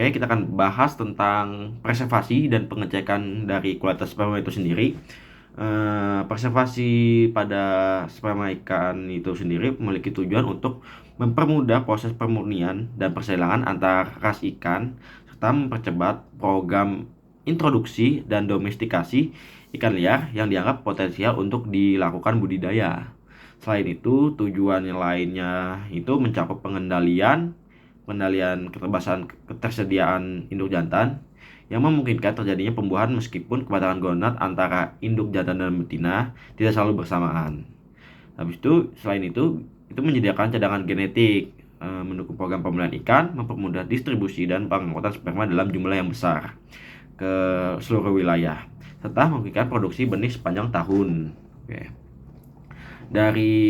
Oke, kita akan bahas tentang preservasi dan pengecekan dari kualitas sperma itu sendiri. Preservasi pada sperma ikan itu sendiri memiliki tujuan untuk mempermudah proses pemurnian dan persilangan antar ras ikan, serta mempercepat program introduksi dan domestikasi ikan liar yang dianggap potensial untuk dilakukan budidaya. Selain itu, tujuan yang lainnya itu mencakup pengendalian ketersediaan induk jantan yang memungkinkan terjadinya pembuahan meskipun kedatangan gonad antara induk jantan dan betina tidak selalu bersamaan. Habis itu, selain itu menyediakan cadangan genetik, mendukung program pemulihan ikan, mempermudah distribusi dan pengangkutan sperma dalam jumlah yang besar ke seluruh wilayah, serta memungkinkan produksi benih sepanjang tahun. Oke. Dari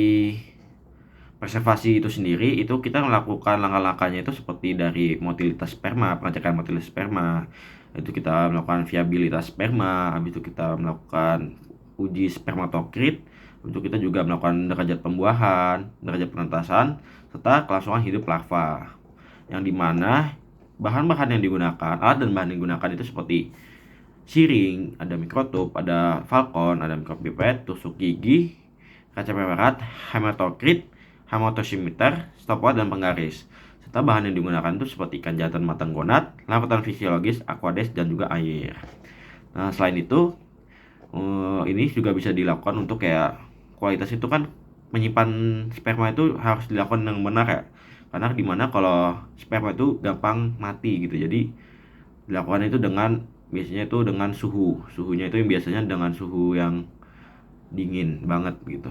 preservasi itu sendiri itu kita melakukan langkah-langkahnya itu seperti dari motilitas sperma, pengecekan motilitas sperma, itu kita melakukan viabilitas sperma, habis itu kita melakukan uji spermatokrit, untuk kita juga melakukan derajat pembuahan, derajat penentasan, serta kelangsungan hidup larva, yang dimana bahan-bahan yang digunakan, alat dan bahan yang digunakan itu seperti siring, ada mikrotub, ada falcon, ada mikropipet, tusuk gigi, kaca pemerat, hematokrit, hematosimeter, stopwatch, dan penggaris. Serta bahan yang digunakan itu seperti ikan jantan matang gonad, larutan fisiologis, aquades, dan juga air. Nah, selain itu, ini juga bisa dilakukan untuk kayak kualitas itu kan menyimpan sperma itu harus dilakukan dengan benar ya. Karena dimana kalau sperma itu gampang mati gitu. Jadi dilakukan itu dengan biasanya itu dengan suhunya itu yang biasanya dengan suhu yang dingin banget gitu.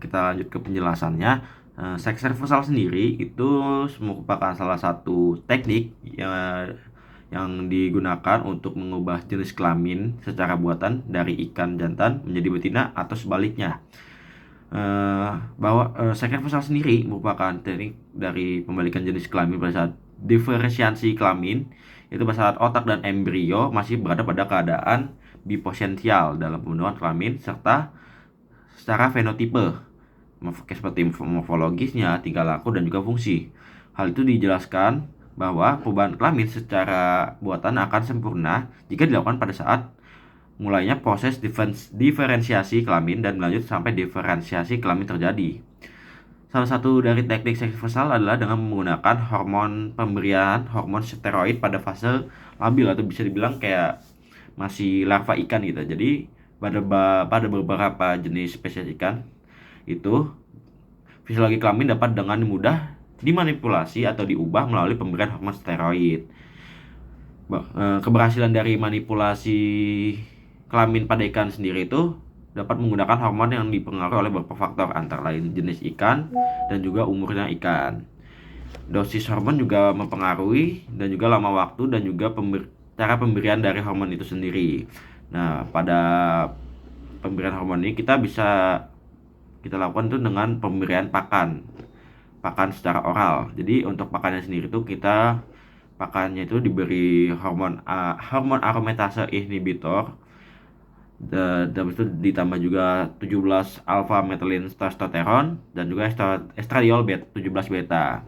kita lanjut ke penjelasannya. Seks reversal sendiri itu merupakan salah satu teknik yang digunakan untuk mengubah jenis kelamin secara buatan dari ikan jantan menjadi betina atau sebaliknya. Seks reversal sendiri merupakan teknik dari pembalikan jenis kelamin pada saat diferensiasi kelamin, itu pada saat otak dan embrio masih berada pada keadaan bipotensial dalam pembentukan kelamin serta secara fenotipe seperti morfologisnya, tingkah laku, dan juga fungsi. Hal itu dijelaskan bahwa perubahan kelamin secara buatan akan sempurna jika dilakukan pada saat mulainya proses diferensiasi kelamin dan berlanjut sampai diferensiasi kelamin terjadi. Salah satu dari teknik seks reversal adalah dengan menggunakan pemberian hormon steroid pada fase labil atau bisa dibilang kayak masih larva ikan gitu. Jadi pada beberapa jenis spesies ikan itu fisiologi kelamin dapat dengan mudah dimanipulasi atau diubah melalui pemberian hormon steroid. Keberhasilan dari manipulasi kelamin pada ikan sendiri itu dapat menggunakan hormon yang dipengaruhi oleh beberapa faktor, antara lain jenis ikan dan juga umurnya ikan. Dosis hormon juga mempengaruhi, dan juga lama waktu dan juga cara pemberian dari hormon itu sendiri. Nah, pada pemberian hormon ini kita lakukan itu dengan pemberian pakan secara oral. Jadi untuk pakannya sendiri itu pakannya itu diberi hormon aromatase inhibitor, dan itu ditambah juga 17 alpha methylene testosteron dan juga estradiol 17 beta,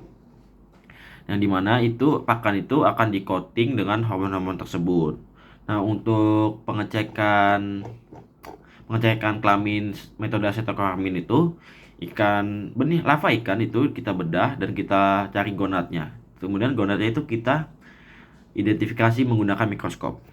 yang dimana itu pakan itu akan di coating dengan hormon-hormon tersebut. Nah, untuk pengecekan kelamin metode setoklamin itu lava ikan itu kita bedah dan kita cari gonadnya. Kemudian gonadnya itu kita identifikasi menggunakan mikroskop.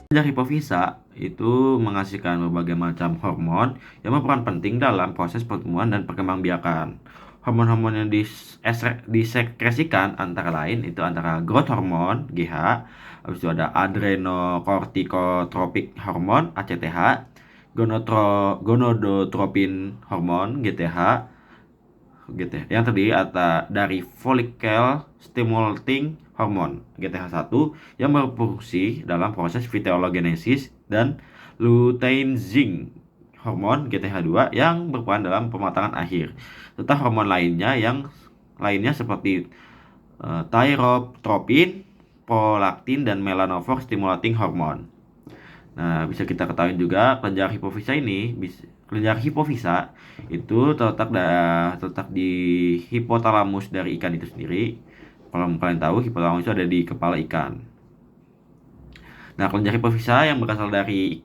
Kelenjar hipofisa itu menghasilkan berbagai macam hormon yang berperan penting dalam proses pertumbuhan dan perkembangbiakan. Hormon-hormon yang disekresikan antara lain itu antara growth hormone GH, habis itu ada adrenocorticotropic hormone ACTH, gonadotropin hormone GTH, yang terdiri dari follicle stimulating hormone GTH1 yang berfungsi dalam proses vitellogenesis dan luteinizing hormon GTH2 yang berperan dalam pematangan akhir, serta hormon lainnya seperti thyrotropin, prolaktin, dan melanophore stimulating hormone. Nah, bisa kita ketahui juga kelenjar hipofisa itu terletak di hipotalamus dari ikan itu sendiri. Kalau kalian tahu, hipotalamus itu ada di kepala ikan. Nah, kelenjar hipofisa yang berasal dari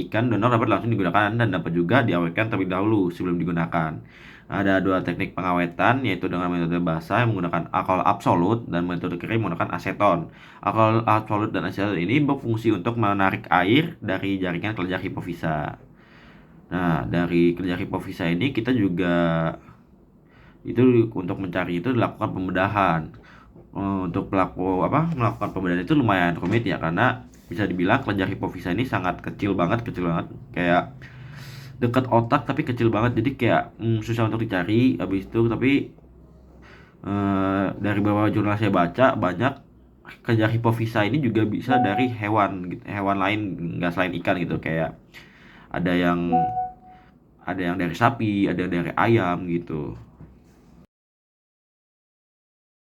ikan donor dapat langsung digunakan dan dapat juga diawetkan terlebih dahulu sebelum digunakan. Ada dua teknik pengawetan, yaitu dengan metode basah yang menggunakan alkohol absolut dan metode kering menggunakan aseton. Alkohol absolut dan aseton ini berfungsi untuk menarik air dari jaringan kelenjar hipofisa. Nah, dari kelenjar hipofisa ini kita juga itu untuk mencari itu dilakukan pembedahan. Untuk melakukan pembedahan itu lumayan rumit ya, karena bisa dibilang kelenjar hipofisa ini sangat kecil banget, kayak dekat otak tapi kecil banget, jadi kayak susah untuk dicari. Habis itu tapi dari beberapa jurnal saya baca, banyak kelenjar hipofisa ini juga bisa dari hewan gitu, hewan lain nggak selain ikan gitu, kayak ada yang dari sapi, ada yang dari ayam gitu.